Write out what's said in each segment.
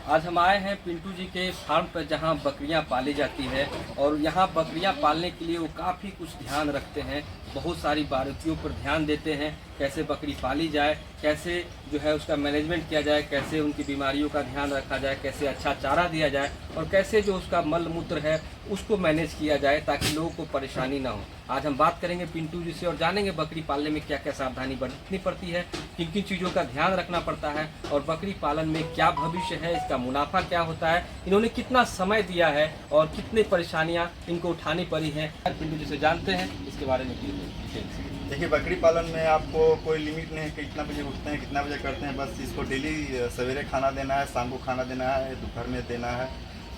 आज हम आए हैं पिंटू जी के फार्म पर जहां बकरियां पाली जाती है और यहां बकरियां पालने के लिए वो काफ़ी कुछ ध्यान रखते हैं। बहुत सारी बारीकियों पर ध्यान देते हैं, कैसे बकरी पाली जाए, कैसे जो है उसका मैनेजमेंट किया जाए, कैसे उनकी बीमारियों का ध्यान रखा जाए, कैसे अच्छा चारा दिया जाए और कैसे जो उसका मल मूत्र है उसको मैनेज किया जाए ताकि लोगों को परेशानी ना हो। आज हम बात करेंगे पिंटू जी से और जानेंगे बकरी पालने में क्या क्या सावधानी बरतनी पड़ती है, किन किन चीज़ों का ध्यान रखना पड़ता है और बकरी पालन में क्या भविष्य है, इसका मुनाफा क्या होता है, इन्होंने कितना समय दिया है और कितनी परेशानियां इनको उठानी पड़ी हैं। पिंटू जी से जानते हैं इसके बारे में डिटेल्स। देखिए, बकरी पालन में आपको कोई लिमिट नहीं है कि कितना बजे उठते हैं, कितना बजे करते हैं। बस इसको डेली सवेरे खाना देना है, शाम को खाना देना है, दोपहर में देना है।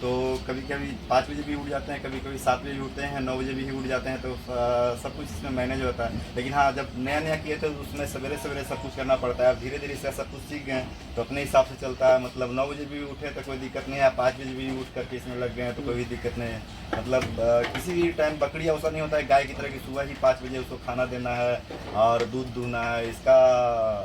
तो कभी कभी 5 बजे भी उठ जाते हैं, कभी कभी 7 बजे भी उठते हैं, 9 बजे भी उठ जाते हैं। तो सब कुछ इसमें मैनेज होता है। लेकिन हाँ, जब नया नया किए थे तो उसमें सवेरे सवेरे सब कुछ करना पड़ता है। अब धीरे धीरे इसका सब कुछ सीख गए तो अपने हिसाब से चलता है। मतलब 9 बजे भी उठे तो कोई दिक्कत नहीं है, 5 बजे भी उठ करके इसमें लग गए हैं तो कोई दिक्कत नहीं है। मतलब किसी भी टाइम बकरी ऐसा नहीं होता है गाय की तरह की सुबह ही 5 बजे उसको खाना देना है और दूध दूहना है, इसका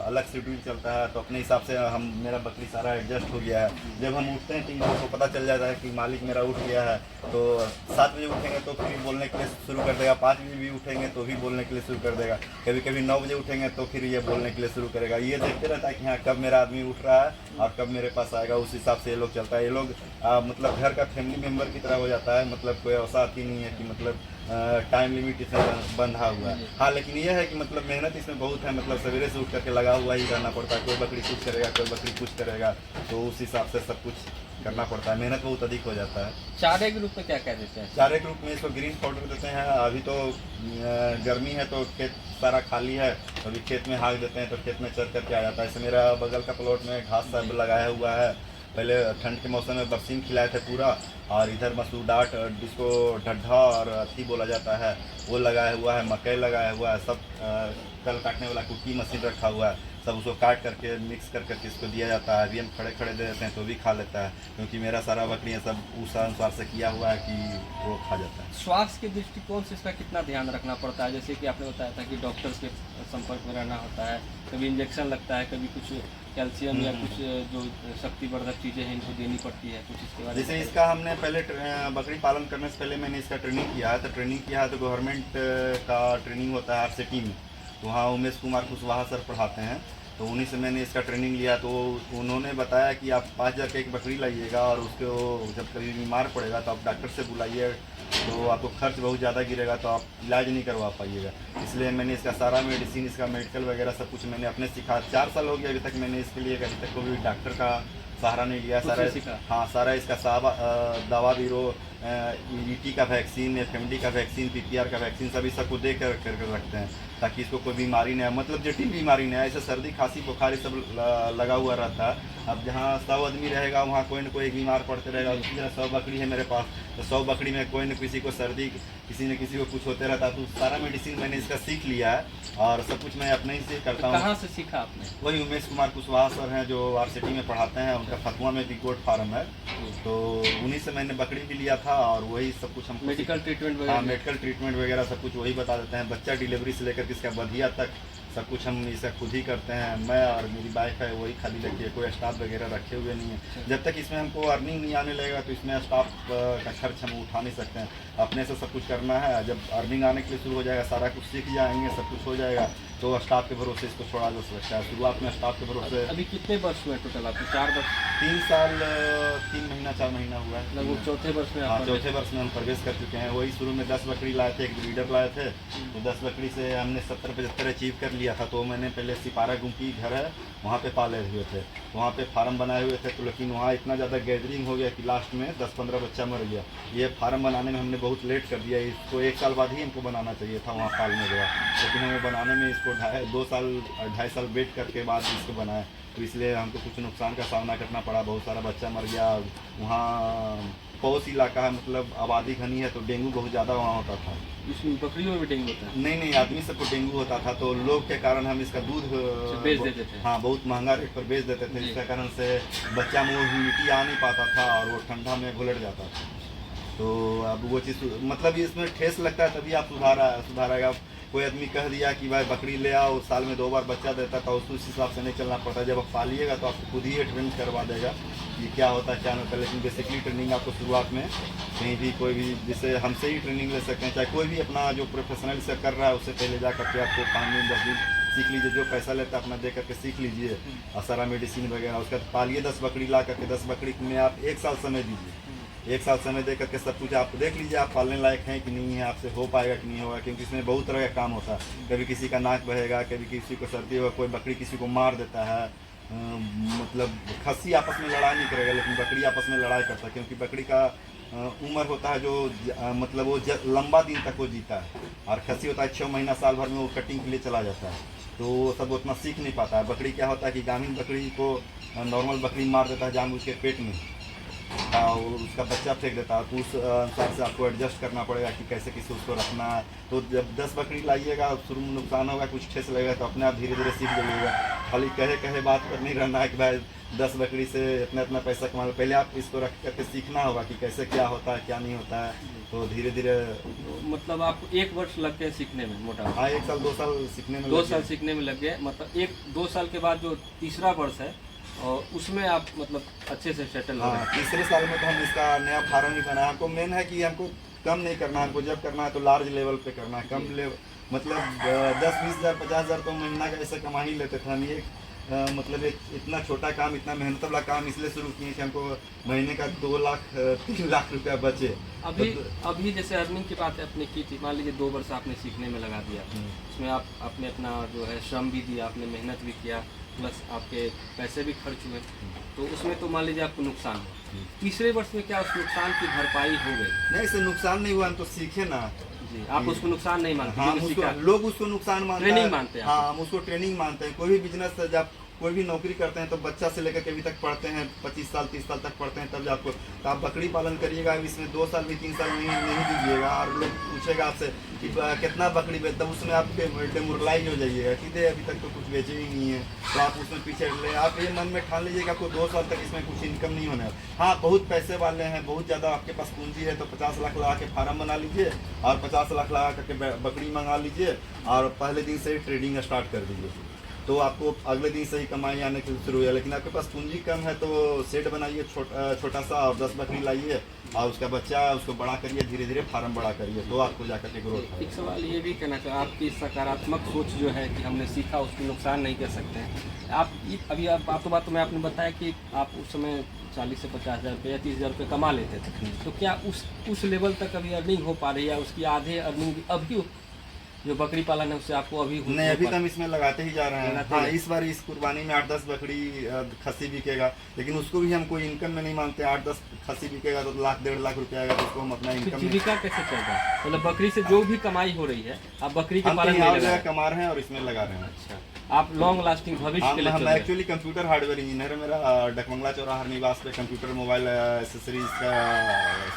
अलग शेड्यूल चलता है। तो अपने हिसाब से मेरा बकरी सारा एडजस्ट हो गया है। जब हम उठते हैं 3 बजे तो पता चल जाता है कि मालिक मेरा उठ गया है। तो 7 बजे उठेंगे तो फिर बोलने के लिए शुरू कर देगा, 5 बजे भी उठेंगे तो भी बोलने के लिए शुरू कर देगा, कभी कभी 9 बजे उठेंगे तो फिर ये बोलने के लिए शुरू करेगा। ये देखते रहता है कि हाँ कब मेरा आदमी उठ रहा है और कब मेरे पास आएगा, उस हिसाब से ये लोग चलता है। ये लोग मतलब घर का फैमिली मेम्बर की तरह हो जाता है। मतलब कोई ऐसा आती नहीं है कि मतलब टाइम लिमिट इसमें बंधा हुआ है। हाँ, लेकिन यह है कि मतलब मेहनत इसमें बहुत है। मतलब सवेरे से उठ करके लगा हुआ ही रहना पड़ता है। कोई बकरी कुछ करेगा, कोई बकरी कुछ करेगा, तो उस हिसाब से सब कुछ करना पड़ता है। मेहनत बहुत अधिक हो जाता है। चारे के रूप में क्या कह देते हैं? चारे के रूप में इसको ग्रीन पाउडर देते हैं। अभी तो गर्मी है तो खेत सारा खाली है, तो अभी खेत में हाँक देते हैं तो खेत में चर करके आ जाता है। ऐसे मेरा बगल का प्लॉट में घास सब लगाया हुआ है। पहले ठंड के मौसम में बरसीम खिलाए थे पूरा, और इधर मसूर डाट जिसको ढड्ढा और अथी बोला जाता है वो लगाया हुआ है, मकई लगाया हुआ है। सब कल काटने वाला कुकी मशीन रखा हुआ है, सब उसको काट करके मिक्स कर करके इसको दिया जाता है। अभी हम खड़े खड़े दे देते हैं तो भी खा लेता है, क्योंकि मेरा सारा बकरियाँ सब उस अनुसार से किया हुआ है कि वो खा जाता है। स्वास्थ्य के दृष्टिकोण से इसका कितना ध्यान रखना पड़ता है? जैसे कि आपने बताया था कि डॉक्टर के संपर्क में रहना होता है, कभी इंजेक्शन लगता है, कभी कुछ कैल्शियम या कुछ जो शक्तिवर्धक चीज़ें हैं इनको देनी पड़ती है, कुछ इसके बारे में। जैसे इसका हमने पहले बकरी पालन करने से पहले मैंने इसका ट्रेनिंग किया है। तो ट्रेनिंग किया है तो गवर्नमेंट का ट्रेनिंग होता है आरसीटी में, तो वहाँ उमेश कुमार कुशवाहा सर पढ़ाते हैं। तो उन्हीं से मैंने इसका ट्रेनिंग लिया। तो उन्होंने बताया कि आप 5,000 की एक बकरी लाइएगा और उसको जब कभी बीमार पड़ेगा तो आप डॉक्टर से बुलाइए, तो आपको खर्च बहुत ज़्यादा गिरेगा तो आप इलाज नहीं करवा पाइएगा। इसलिए मैंने इसका सारा मेडिसिन, इसका मेडिकल वगैरह सब कुछ मैंने अपने सीखा। 4 साल हो गया अभी तक मैंने इसके लिए, अभी तक कोई डॉक्टर का सहारा नहीं लिया। हाँ, सारा इसका दवा बीरो, ईटी का वैक्सीन, एफएमडी का वैक्सीन, पीपीआर का वैक्सीन सभी सबको दे कर रखते हैं ताकि इसको कोई बीमारी नहीं आए। मतलब जटिल बीमारी नहीं आए। ऐसे सर्दी खांसी बुखार ये सब लगा हुआ रहता है। अब जहाँ 100 आदमी रहेगा वहाँ कोई न कोई बीमार पड़ते रहेगा। उसी तरह 100 बकरी है मेरे पास, तो 100 बकरी में कोई न किसी को सर्दी, किसी न किसी को कुछ होते रहता है। तो सारा मेडिसिन मैंने इसका सीख लिया है और सब कुछ मैं अपने ही से करता हूँ। कहाँ से सीखा आपने? वही उमेश कुमार कुशवाहा सर हैं जो आरसीटी में पढ़ाते हैं, उनका फतुआ में भी गोट फार्म है। तो उन्हीं से मैंने बकरी भी लिया था और वही सब कुछ हम मेडिकल ट्रीटमेंट वगैरह। हाँ, मेडिकल ट्रीटमेंट वगैरह सब कुछ वही बता देते हैं। बच्चा डिलीवरी से लेकर इसका बधिया तक सब कुछ हम इसका खुद ही करते हैं। मैं और मेरी वाइफ है वही खाली रखी है, कोई स्टाफ वगैरह रखे हुए नहीं है। जब तक इसमें हमको अर्निंग नहीं आने लगेगा तो इसमें स्टाफ का खर्च हम उठा नहीं सकते हैं। अपने से सब कुछ करना है। जब अर्निंग आने के लिए शुरू हो जाएगा, सारा कुछ सीख जाएंगे, सब कुछ हो जाएगा, तो स्टाफ के भरोसे इसको छोड़ा जा सकता है। शुरुआत में स्टाफ के भरोसे। अभी कितने वर्ष हुए टोटल आपको? 4 वर्ष? 3 साल 3 महीना 4 महीना हुआ है। लगभग चौथे वर्ष में। हाँ, चौथे वर्ष में हम प्रवेश कर चुके हैं। वही शुरू में 10 बकरी लाए थे, एक ब्रीडर लाए थे। तो 10 बकरी से हमने 70-75 अचीव कर लिया था। तो मैंने पहले सिपारा गुमटी घर है वहाँ पे पाले हुए थे, वहाँ पे फार्म बनाए हुए थे। तो लेकिन वहाँ इतना ज़्यादा गैदरिंग हो गया कि लास्ट में 10-15 बच्चा मर गया। ये फार्म बनाने में हमने बहुत लेट कर दिया। इसको 1 साल बाद ही हमको बनाना चाहिए था वहाँ पालने गया, लेकिन हमें बनाने में इसको 2-2.5 साल वेट करके बाद इसको बनाया। तो इसलिए हमको कुछ नुकसान का सामना करना पड़ा, बहुत सारा बच्चा मर गया। वहाँ पड़ोस इलाका है, मतलब आबादी घनी है, तो डेंगू बहुत ज़्यादा वहाँ होता था। इसमें बकरियों में भी डेंगू होता है? नहीं, आदमी सबको डेंगू होता था। तो लोग के कारण हम इसका दूध बेच देते थे। हाँ, बहुत महंगा रेट पर बेच देते थे, जिसके कारण से बच्चा में वो ह्यूमिडिटी आ नहीं पाता था और वो ठंडा में घुलट जाता था। तो अब वो चीज़ मतलब इसमें ठेस लगता है तभी आप सुधार आएगा। कोई आदमी कह दिया कि भाई बकरी ले आओ, साल में 2 बार बच्चा देता था, उसको उस हिसाब से नहीं चलना पड़ता। जब आप पालिएगा तो आपको खुद ही ट्रेनिंग करवा देगा कि क्या होता है क्या नहीं होता है। लेकिन बेसिकली ट्रेनिंग आपको शुरुआत में कहीं भी कोई भी, जैसे हमसे ही ट्रेनिंग ले सकते हैं, चाहे कोई भी अपना जो प्रोफेशनल से कर रहा है उससे पहले जा करके आपको 5 दिन 10 दिन सीख लीजिए, जो पैसा लेता है अपना दे करके सीख लीजिए और सारा मेडिसिन वगैरह। उसका पालिए 10 बकरी ला करके, 10 बकरी में आप 1 साल समय दीजिए। 1 साल समय दे करके सब कुछ आप देख लीजिए आप पालने लायक हैं कि नहीं है, आपसे हो पाएगा कि नहीं होगा, क्योंकि इसमें बहुत तरह का काम होता है। कभी किसी का नाक बहेगा, कभी किसी को सर्दी होगा, कोई बकरी किसी को मार देता है। मतलब खस्सी आपस में लड़ाई नहीं करेगा, लेकिन बकरी आपस में लड़ाई करता है, क्योंकि बकरी का उम्र होता है जो मतलब वो लंबा दिन तक वो जीता है, और खस्सी होता है 6 महीना साल भर में वो कटिंग के लिए चला जाता है, तो वो सब उतना सीख नहीं पाता है। बकरी क्या होता है कि ग्रामीण बकरी को नॉर्मल बकरी मार देता है जानबूझ के पेट में, और उसका बच्चा फेंक देता है, तो उस अनुसार से आपको एडजस्ट करना पड़ेगा कि कैसे किसी उसको रखना है। तो जब 10 बकरी लाइएगा, शुरू में नुकसान होगा, कुछ ठेस लगेगा, तो अपने आप धीरे धीरे सीख जाइएगा। खाली कहे बात पर नहीं रहना है कि भाई 10 बकरी से इतना पैसा कमा लो। पहले आप इसको रख करके सीखना होगा कि कैसे क्या होता है क्या नहीं होता है, तो धीरे धीरे। मतलब आपको 1 वर्ष लग गए सीखने में मोटा? हाँ, 1 साल 2 साल सीखने में 2 साल सीखने में लग गए। मतलब 1-2 साल के बाद जो तीसरा वर्ष है और उसमें आप मतलब अच्छे से सेटल हो गए। हाँ, तीसरे साल में तो हम इसका नया फार्म ही बनाया। हमको मेन है कि हमको कम नहीं करना है, हमको जब करना है तो लार्ज लेवल पे करना है। कम लेवल मतलब 10-20 हज़ार 50 हज़ार तो महीना का ऐसा कमा ही लेते थे हम। ये मतलब एक इतना छोटा काम, इतना मेहनत वाला काम इसलिए शुरू किए कि हमको महीने का 2 लाख 3 लाख रुपया बचे। अभी जैसे अर्निंग की बात आपने की थी, मान लीजिए 2 वर्ष आपने सीखने में लगा दिया, उसमें आपने अपना जो है श्रम भी दिया, आपने मेहनत भी किया, प्लस आपके पैसे भी खर्च हुए, तो उसमें तो मान लीजिए आपको नुकसान हो। तीसरे वर्ष में क्या उस नुकसान की भरपाई हो गई? नहीं, इससे नुकसान नहीं हुआ, हम तो सीखे ना जी। आप उसको नुकसान नहीं मानते? हाँ, लोग उसको नुकसान मानते हैं, ट्रेनिंग मानते हैं। हाँ, हम उसको ट्रेनिंग मानते हैं। कोई भी बिजनेस जब कोई भी नौकरी करते हैं तो बच्चा से लेकर के अभी तक पढ़ते हैं, 25 साल 30 साल तक पढ़ते हैं, तब जब आपको तो आप बकरी पालन करिएगा, इसमें 2 साल भी 3 साल नहीं दीजिएगा, और लोग पूछेगा आपसे कि कितना बकरी बेच, तब उसमें आप डेमोरलाइज हो जाइएगा कि दे अभी तक तो कुछ बेचे ही नहीं है, तो आप उसमें पीछे ले। आप ये मन में ठान लीजिएगा कि आपको 2 साल तक इसमें कुछ इनकम नहीं होने। हाँ, बहुत पैसे वाले हैं, बहुत ज़्यादा आपके पास पूंजी है, तो 50 लाख लगा के फार्म बना लीजिए और 50 लाख लगा करके बकरी मंगा लीजिए और पहले दिन से ही ट्रेडिंग स्टार्ट कर दीजिए, तो आपको अगले दिन से ही कमाई आने की शुरू हुई। लेकिन आपके पास पूंजी कम है तो सेट बनाइए छोटा सा, और 10 बकरी लाइए और उसका बच्चा उसको बड़ा करिए, धीरे धीरे फार्म बड़ा करिए, तो आपको जाकर के ग्रोथ। एक सवाल ये भी कहना चाहिए, आपकी सकारात्मक सोच जो है कि हमने सीखा उसको नुकसान नहीं कर सकते हैं। आप तो बात तो मैं आपने बताया कि आप उस समय 40 से 50 हज़ार रुपये या 30 हज़ार रुपये कमा लेते थे, तो क्या उस लेवल तक अभी अर्निंग हो पा रही है? उसकी आधे अर्निंग अभी जो बकरी पालन है उससे आपको अभी नहीं, अभी तो हम इसमें लगाते ही जा रहे हैं। हाँ, इस बार इस कुर्बानी में 8-10 बकरी खस्सी बिकेगा, लेकिन उसको भी हम कोई इनकम में नहीं मानते। 8-10 खस्सी बिकेगा तो 1-1.5 लाख रुपया आएगा, तो उसको हम अपना इनकम। जीविका कैसे चल रहा है? मतलब बकरी से जो भी कमाई हो रही है आप बकरी के पालन में कमा रहे हैं और इसमें लगा रहे हैं। अच्छा, आप लॉन्ग लास्टिंग भविष्य के लिए हम एक्चुअली कंप्यूटर हार्डवेयर इंजीनियर है। मेरा डकमंगला चौराहा निवास पे कंप्यूटर मोबाइल एसेसरीज का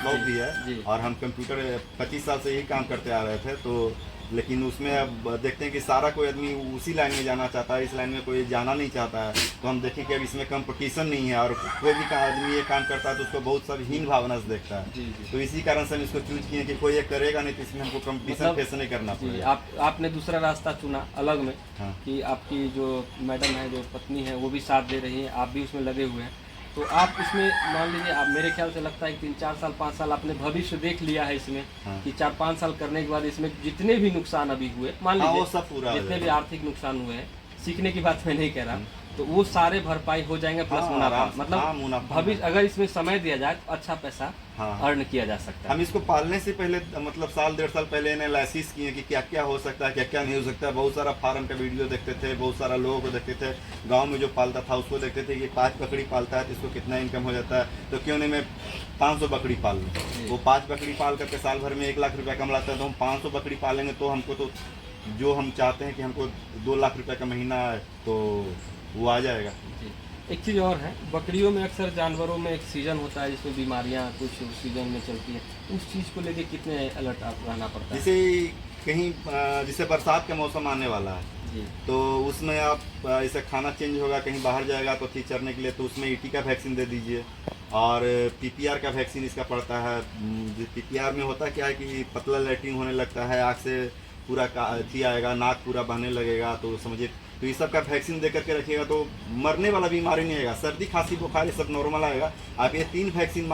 शॉप भी है, और हम कंप्यूटर 25 साल से यही काम करते आ रहे थे। तो लेकिन उसमें अब देखते हैं कि सारा कोई आदमी उसी लाइन में जाना चाहता है, इस लाइन में कोई जाना नहीं चाहता है, तो हम देखें कि अब इसमें कंपटीशन नहीं है, और कोई भी आदमी ये काम करता है तो उसको बहुत सारी हीन भावना से देखता है। तो इसी कारण से हम इसको चूज किए कि कोई ये करेगा नहीं, तो इसमें हमको कंपटीशन फेस नहीं करना पड़ेगा। आपने दूसरा रास्ता चुना अलग में। हाँ। कि आपकी जो मैडम है, जो पत्नी है, वो भी साथ दे रही है, आप भी उसमें लगे हुए हैं, तो आप इसमें मान लीजिए, आप मेरे ख्याल से लगता है कि 3-4 साल 5 साल आपने भविष्य देख लिया है इसमें। हाँ। कि 4-5 साल करने के बाद इसमें जितने भी नुकसान अभी हुए, मान लीजिए, वो सब पूरा जितने भी आर्थिक नुकसान हुए हैं, सीखने की बात मैं नहीं कह रहा, तो वो सारे भरपाई हो जाएंगे, प्लस मुनाफा। मतलब भविष्य अगर इसमें समय दिया जाए तो अच्छा पैसा अर्न किया जा सकता है। हम इसको पालने से पहले मतलब 1-1.5 साल पहले एनालिसिस किए कि क्या क्या हो सकता है, क्या क्या नहीं हो सकता है। बहुत सारा फार्म का वीडियो देखते थे, बहुत सारा लोगों को देखते थे, गांव में जो पालता था उसको देखते थे कि 5 बकरी पालता है तो इसको कितना इनकम हो जाता है, तो क्यों नहीं मैं 500 बकरी पाल लूँ। वो 5 बकरी पाल करके साल भर में 1 लाख रुपया कमाता है, तो हम 500 बकरी पालेंगे तो हमको तो जो हम चाहते हैं कि हमको 2 लाख रुपये का महीना है, तो वो आ जाएगा। एक चीज़ और है, बकरियों में अक्सर जानवरों में एक सीज़न होता है जिसमें बीमारियां कुछ सीज़न में चलती है, उस चीज़ को लेके कितने अलर्ट आप रहना पड़ता है? जैसे कहीं जैसे बरसात का मौसम आने वाला है जी, तो उसमें आप जैसे खाना चेंज होगा, कहीं बाहर जाएगा तो थी चरने के लिए, तो उसमें ईटी का वैक्सीन दे दीजिए, और पीपीआर का वैक्सीन इसका पड़ता है। पीपीआर में होता क्या है कि पतला लैट्रिन होने लगता है, आँख से पूरा अथी आएगा, नाक पूरा बहने लगेगा, तो समझिए तो ये सब का वैक्सीन दे करके रखिएगा तो मरने वाला बीमारी नहीं आएगा। सर्दी खांसी बुखार ये सब नॉर्मल आएगा। आप ये 3 वैक्सीन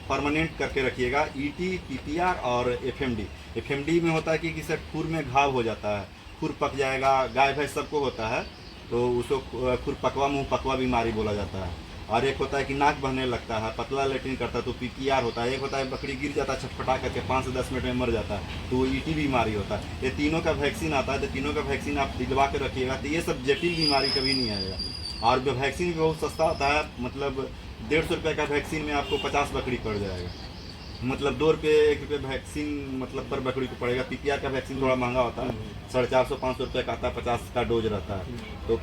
परमानेंट करके रखिएगा, ईटी, पीपीआर और एफएमडी। एफएमडी में होता है कि किसी खुर में घाव हो जाता है, खुर पक जाएगा, गाय भैंस सबको होता है, तो उसको खुर पकवा मुँह पकवा बीमारी बोला जाता है। और एक होता है कि नाक बहने लगता है, पतला लेटरिन करता है तो पीपीआर होता है। एक होता है बकरी गिर जाता है छटपटा करके 5 से 10 मिनट में मर जाता है, तो वो ईटी बीमारी होता है। ये तीनों का वैक्सीन आता है, तो तीनों का वैक्सीन आप दिलवा के रखिएगा, तो ये सब जटिल बीमारी कभी नहीं आएगा। और वैक्सीन भी बहुत सस्ता आता है, मतलब 150 रुपये का वैक्सीन में आपको 50 बकरी पड़ जाएगा, मतलब 2 रुपये 1 रुपये वैक्सीन मतलब पर बकरी को पड़ेगा। पीपीआर का वैक्सीन थोड़ा महंगा होता है, 450-500 रुपये का आता है, 50 का डोज रहता है। तो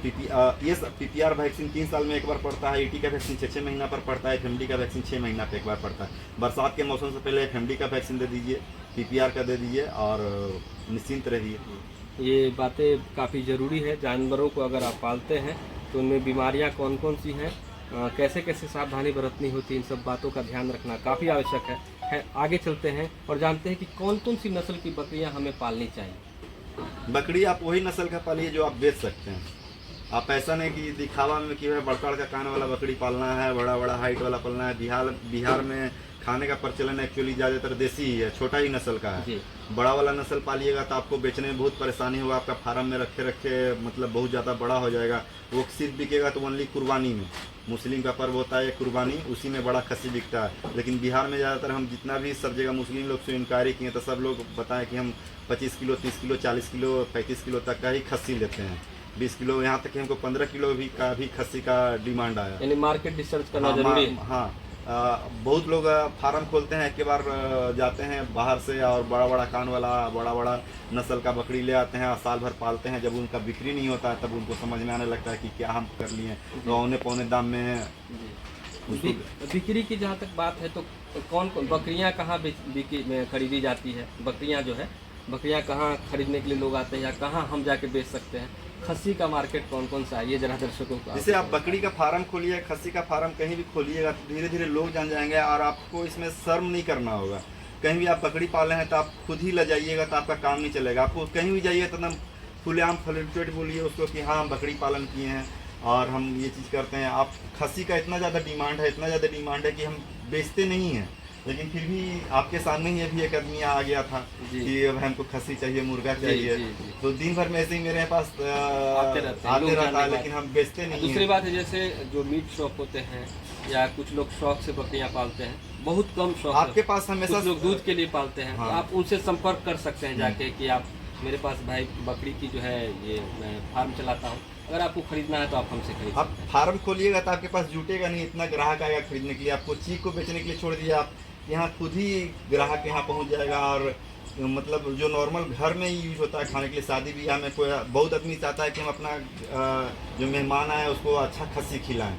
ये सब पीपीआर वैक्सीन 3 साल में एक बार पड़ता है, ईटी का वैक्सीन 6-6 महीना पर पड़ता है, एफएमडी का वैक्सीन 6 महीना पर एक बार पड़ता है। बरसात के मौसम से पहले एफएमडी का वैक्सीन दे दीजिए, पीपीआर का दे दीजिए और निश्चिंत रहिए। ये बातें काफ़ी ज़रूरी है। जानवरों को अगर आप पालते हैं तो उनमें बीमारियां कौन कौन सी हैं, कैसे कैसे सावधानी बरतनी होती है, इन सब बातों का ध्यान रखना काफ़ी आवश्यक है। आगे चलते हैं और जानते हैं कि कौन कौन सी नस्ल की बकरियां हमें पालनी चाहिए। बकरी आप वही नस्ल का पालिए जो आप बेच सकते हैं। आप ऐसा नहीं कि दिखावा में कि बड़का बड़का कान वाला बकरी पालना है, बड़ा बड़ा हाइट वाला पालना है। बिहार में खाने का प्रचलन एक्चुअली ज़्यादातर देसी ही है, छोटा ही नस्ल का है। बड़ा वाला नस्ल पालिएगा तो आपको बेचने में बहुत परेशानी होगा, आपका फार्म में रखे रखे मतलब बहुत ज़्यादा बड़ा हो जाएगा। वो सिर्फ बिकेगा तो ओनली कुर्बानी में, मुस्लिम का पर्व होता है कुर्बानी, उसी में बड़ा खस्सी बिकता है। लेकिन बिहार में ज़्यादातर हम जितना भी सब जगह मुस्लिम लोग से इंक्वायरी किए तो सब लोग बताएं कि हम 25 किलो, 30 किलो, 40 किलो, 35 किलो तक का ही खस्सी लेते हैं, 20 किलो, यहाँ तक कि हमको 15 किलो का भी खस्सी का डिमांड आया। यानी मार्केट रिसर्च करना जरूरी है। हाँ, बहुत लोग फार्म खोलते हैं, एक के बार जाते हैं बाहर से और बड़ा बड़ा कान वाला बड़ा बड़ा नस्ल का बकरी ले आते हैं और साल भर पालते हैं। जब उनका बिक्री नहीं होता है तब उनको समझ में आने लगता है कि क्या हम कर लिए, तो औने पौने दाम में बिक्री की जहाँ तक बात है तो कौन कौन बकरियाँ कहाँ खरीदी जाती है, बकरियाँ जो है बकरियाँ कहाँ खरीदने के लिए लोग आते हैं या कहाँ हम जाके बेच सकते हैं, खस्सी का मार्केट कौन कौन सा है, ये जरा दर्शकों को। जैसे आप बकरी का फार्म खोलिए, खस्सी का फार्म कहीं भी खोलिएगा तो धीरे धीरे लोग जान जाएंगे और आपको इसमें शर्म नहीं करना होगा। कहीं भी आप बकरी पाले हैं तो आप खुद ही ले जाइएगा तो आपका काम नहीं चलेगा। आपको कहीं भी जाइए तो एकदम खुलेआम फलपेट बोलिए उसको कि हाँ हम बकरी पालन किए हैं और हम ये चीज़ करते हैं। आप खस्सी का इतना ज़्यादा डिमांड है, इतना ज़्यादा डिमांड है कि हम बेचते नहीं हैं, लेकिन फिर भी आपके सामने ही अभी एक आदमी आ गया था कि अब हमको खस्सी चाहिए, मुर्गा चाहिए, तो दिन भर में ऐसे ही मेरे पास आते रहता है, लेकिन हम बेचते नहीं। दूसरी बात है जैसे जो मीट शॉप होते हैं या कुछ लोग शौक से बकरियां पालते हैं, बहुत कम शौक आपके पास हमेशा लोग दूध के लिए पालते हैं। हाँ। तो आप उनसे संपर्क कर सकते हैं जाके कि आप मेरे पास भाई बकरी की जो है ये मैं फार्म चलाता हूँ, अगर आपको खरीदना है तो आप हमसे खरीद। आप फार्म खोलिएगा तो आपके पास जुटेगा नहीं, इतना ग्राहक आएगा खरीदने के लिए। आपको चीक को बेचने के लिए छोड़ दिए, आप यहाँ खुद ही ग्राहक यहाँ पहुँच जाएगा। और मतलब जो नॉर्मल घर में ही यूज होता है खाने के लिए, शादी ब्याह में कोई बहुत आदमी चाहता है कि हम अपना जो मेहमान आए उसको अच्छा खस्सी खिलाएं,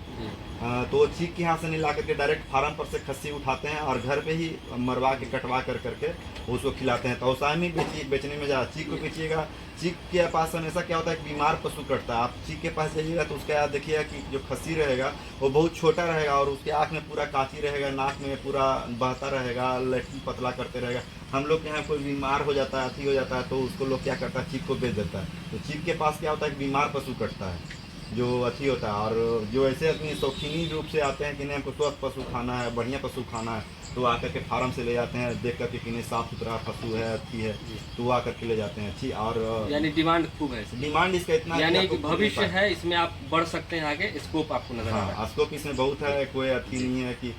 तो चीक के यहाँ से नहीं ला करके डायरेक्ट फार्म पर से खस्सी उठाते हैं और घर पे ही मरवा के कटवा करके उसको खिलाते हैं। तो औसाई में बेचने में ज़्यादा चीक को बेचिएगा। चीक के पास हमेशा क्या होता है कि बीमार पशु कटता है, आप चीक के पास जाइएगा तो उसका याद देखिएगा कि जो खस्सी रहेगा वो बहुत छोटा रहेगा और उसके आँख में पूरा कांची रहेगा, नाक में पूरा बहता रहेगा, लटकी पतला करते रहेगा। हम लोग के यहाँ कोई बीमार हो जाता है, अथी हो जाता है तो उसको लोग क्या करता है, चीक को बेच देता है। तो चीक के पास क्या होता है कि बीमार पशु कटता है जो अथी होता है। और जो ऐसे आदमी शौकीनी रूप से आते हैं कि नहीं हमको स्वस्थ पशु खाना है, बढ़िया पशु खाना है, तो आकर के फार्म से ले जाते हैं, देख करके कि नहीं साफ सुथरा पशु है, अच्छी है, तो वो आकर के ले जाते हैं अच्छी। और यानी डिमांड खूब है, डिमांड इसका इतना, यानी कि भविष्य है, इसमें आप बढ़ सकते हैं आगे, स्कोप आपको नजर आ रहा है। स्कोप इसमें बहुत है, कोई अथी नहीं है कि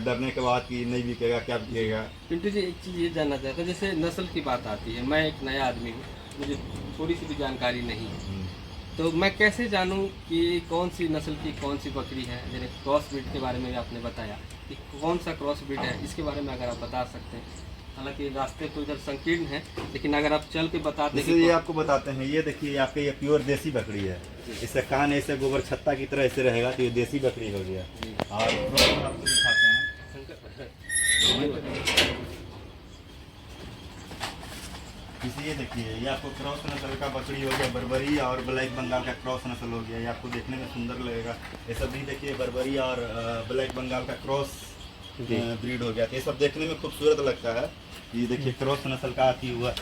डरने के बाद कि नहीं बिकेगा, क्या बिकेगा। पिंटू जी, एक चीज़ ये जानना चाहता हूँ, जैसे नस्ल की बात आती है, मैं एक नया आदमी हूँ, मुझे थोड़ी सी भी जानकारी नहीं है, तो मैं कैसे जानूं कि कौन सी नस्ल की कौन सी बकरी है। जैसे क्रॉस ब्रीड के बारे में भी आपने बताया कि कौन सा क्रॉस ब्रीड है, इसके बारे में अगर आप बता सकते हैं। हालांकि रास्ते तो इधर संकीर्ण है, लेकिन अगर आप चल के बता दें। ये आपको बताते हैं, ये देखिए आपके ये प्योर देसी बकरी है, इसका कान ऐसे गोबर छत्ता की तरह ऐसे रहेगा, तो ये देसी बकरी हो गया। और आपको दिखाते हैं, ये देखिए ये आपको क्रॉस नस्ल का बकरी हो गया, बर्बरी और ब्लैक बंगाल का क्रॉस नस्ल हो गया। ये आपको देखने में सुंदर लगेगा। ये सब भी देखिए बर्बरी और ब्लैक बंगाल का क्रॉस ब्रीड हो गया। तो ये सब देखने में खूबसूरत लगता है। ये देखिए क्रॉस नस्ल का आती हुआ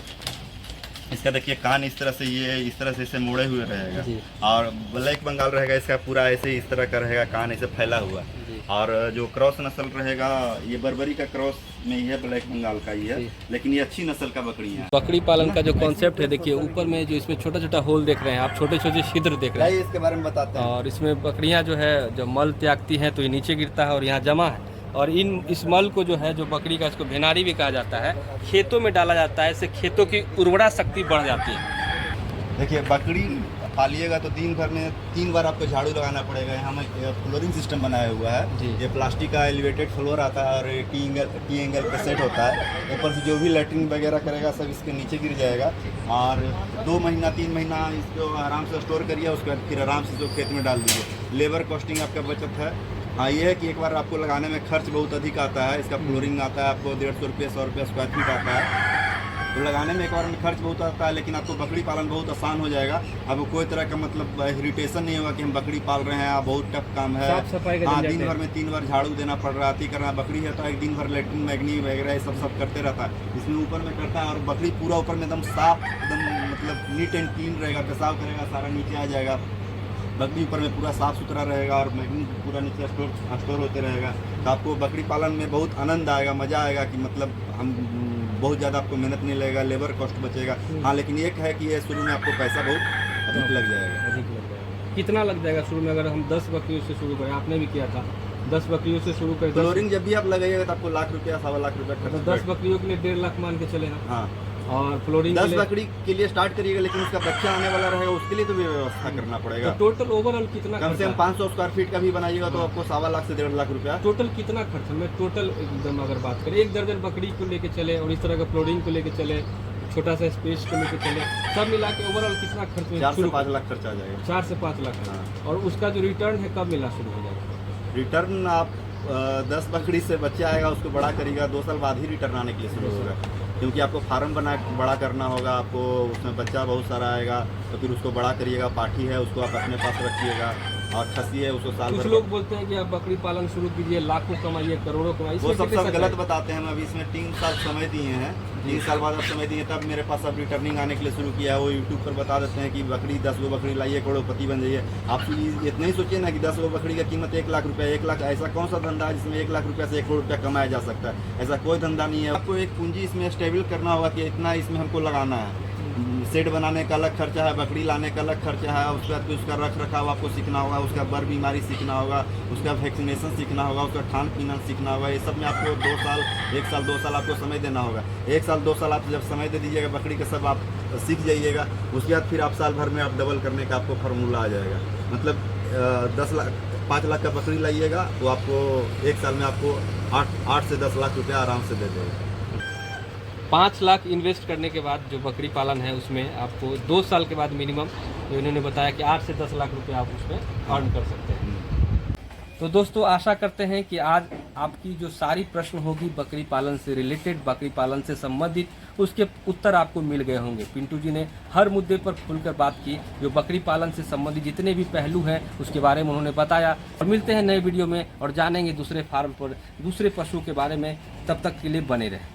इसका देखिए कान इस तरह से इसे मोड़े हुए जी। रहेगा और ब्लैक बंगाल रहेगा इसका पूरा ऐसे इस तरह का रहेगा, कान ऐसे फैला हुआ। जी। और जो क्रॉस नस्ल रहेगा ये बर्बरी का क्रॉस में ही है, ब्लैक बंगाल का ही है, जी। लेकिन ये अच्छी नस्ल का बकरी है। बकरी पालन का जो कॉन्सेप्ट है, देखिए ऊपर में जो इसमें छोटा छोटा होल देख रहे हैं आप, छोटे छोटे छिद्र देख रहे हैं, इसके बारे में बताते हैं। और इसमें बकरियां जो है जब मल त्यागती हैं तो ये नीचे गिरता है और यहाँ जमा है, और इस मल को जो है जो बकरी का, इसको भेनारी भी कहा जाता है, खेतों में डाला जाता है, इससे खेतों की उर्वरा शक्ति बढ़ जाती है। देखिए बकरी पालिएगा तो दिन भर में 3 बार आपको झाड़ू लगाना पड़ेगा। यहाँ में फ्लोरिंग सिस्टम बनाया हुआ जी। है, ये प्लास्टिक का एलिवेटेड फ्लोर आता है और टी एंगल का सेट होता है। ऊपर से जो भी लैट्रिन वगैरह करेगा सब इसके नीचे गिर जाएगा। और 2 महीना 3 महीना इसको आराम से स्टोर करिए, उसके बाद फिर आराम से इसको खेत में डाल दीजिए। लेबर कॉस्टिंग आपका बचत है। हाँ, ये है कि एक बार आपको लगाने में खर्च बहुत अधिक आता है। इसका फ्लोरिंग आता है आपको 150 रुपये 100 रुपये स्क्वायर फीट आता है, तो लगाने में एक बार में खर्च बहुत आता है, लेकिन आपको बकरी पालन बहुत आसान हो जाएगा। आपको कोई तरह का मतलब इरिटेशन नहीं होगा कि हम बकरी पाल रहे हैं, बहुत टफ काम है। साफ सफाई का हाँ, झंझट दिन है। भर में 3 बार झाड़ू देना पड़ रहा है, करना। बकरी है तो एक दिन भर लेटरिन मैगनी वगैरह ये सब करते रहता है। इसमें ऊपर में करता है और बकरी पूरा ऊपर में एकदम साफ, एकदम मतलब नीट एंड क्लीन रहेगा, पेशाब करेगा सारा नीचे आ जाएगा। बकरी ऊपर में पूरा साफ़ सुथरा रहेगा और मैगनी पूरा नीचे स्टोर होते रहेगा। तो आपको बकरी पालन में बहुत आनंद आएगा, मज़ा आएगा कि मतलब हम बहुत ज़्यादा आपको मेहनत नहीं लगेगा, लेबर कॉस्ट बचेगा। हाँ, लेकिन एक है कि ये शुरू में आपको पैसा बहुत अधिक लग जाएगा। अधिक लग जाएगा। कितना लग जाएगा शुरू में? अगर हम 10 बकरियों से शुरू करें, आपने भी किया था 10 बकरियों से शुरू करें, फ्लोरिंग जब भी आप लगाइएगा तो आपको लाख रुपया 1.25 लाख रुपया खर्च 10 बकरियों के लिए 1.5 लाख मान के चले ना। हाँ, और फ्लोरिंग 10 बकरी के लिए स्टार्ट करिएगा, लेकिन उसका बच्चा आने वाला रहेगा उसके लिए तो भी व्यवस्था करना पड़ेगा। तो टोटल ओवरऑल कितना कम से कम 500 स्क्वायर फीट का भी बनाइएगा तो आपको 1.25 लाख से 1.5 लाख रुपया। टोटल कितना खर्च है? मैं टोटल एकदम अगर बात करें, 1 दर्जन बकरी को लेके चले और इस तरह का फ्लोरिंग को लेके चले, छोटा सा स्पेस को लेके चले, सब मिला के ओवरऑल कितना खर्च में? 4 से 5 लाख खर्चा आ जाएगा। 4 से 5 लाख। हाँ। और उसका जो रिटर्न है कब मिलना शुरू हो जाएगा? रिटर्न आप 10 बकरी से बच्चा आएगा, उसको बड़ा करिएगा, 2 साल बाद ही रिटर्न आने के लिए शुरू होगा, क्योंकि आपको फार्म बड़ा करना होगा। आपको उसमें बच्चा बहुत सारा आएगा तो फिर उसको बड़ा करिएगा। पाठी है उसको आप अपने पास रखिएगा, और खस्सी है उसको साल कुछ भर। लोग बोलते हैं कि आप बकरी पालन शुरू कीजिए, लाखों कमाइए, करोड़ों कमाइए, वो इसमें सब कितने गलत सच है? बताते हैं। हम अभी इसमें 3 साल समय दिए हैं, 3 साल बाद अब समय दिए, तब मेरे पास अब रिटर्निंग आने के लिए शुरू किया है। वो यूट्यूब पर बता देते हैं कि बकरी 10 गो बकरी लाइए, करोड़पति बन जाइए। आप इतना ही सोचिए ना कि 10 गो बकरी का कीमत 1 लाख रुपया। 1 लाख ऐसा कौन सा धंधा है जिसमें 1 लाख रुपया से 1 करोड़ रुपया कमाया जा सकता है? ऐसा कोई धंधा नहीं है। आपको एक पूंजी इसमें स्टेबल करना होगा कि इतना इसमें हमको लगाना है। सेट बनाने का अलग खर्चा है, बकरी लाने का अलग खर्चा है, उसके बाद उसका रख रखाव आपको सीखना होगा, उसका बर बीमारी सीखना होगा, उसका वैक्सीनेशन सीखना होगा, उसका खान पीना सीखना होगा। ये सब में आपको 2 साल 1 साल 2 साल आपको समय देना होगा। 1 साल 2 साल आप जब समय दे दीजिएगा बकरी के, सब आप सीख जाइएगा। उसके बाद फिर आप साल भर में आप डबल करने का आपको फार्मूला आ जाएगा। मतलब 5 लाख का बकरी लाइएगा तो आपको 1 साल में आपको 8 से 10 लाख रुपया आराम से दे देगा। 5 लाख इन्वेस्ट करने के बाद जो बकरी पालन है उसमें आपको 2 साल के बाद मिनिमम, जो इन्होंने बताया कि 8 से 10 लाख रुपए आप उसमें अर्न कर सकते हैं। तो दोस्तों, आशा करते हैं कि आज आपकी जो सारी प्रश्न होगी बकरी पालन से रिलेटेड, बकरी पालन से संबंधित, उसके उत्तर आपको मिल गए होंगे। पिंटू जी ने हर मुद्दे पर खुलकर बात की, जो बकरी पालन से संबंधित जितने भी पहलू हैं उसके बारे में उन्होंने बताया। और मिलते हैं नए वीडियो में और जानेंगे दूसरे फार्म पर दूसरे पशु के बारे में। तब तक के लिए बने रहें।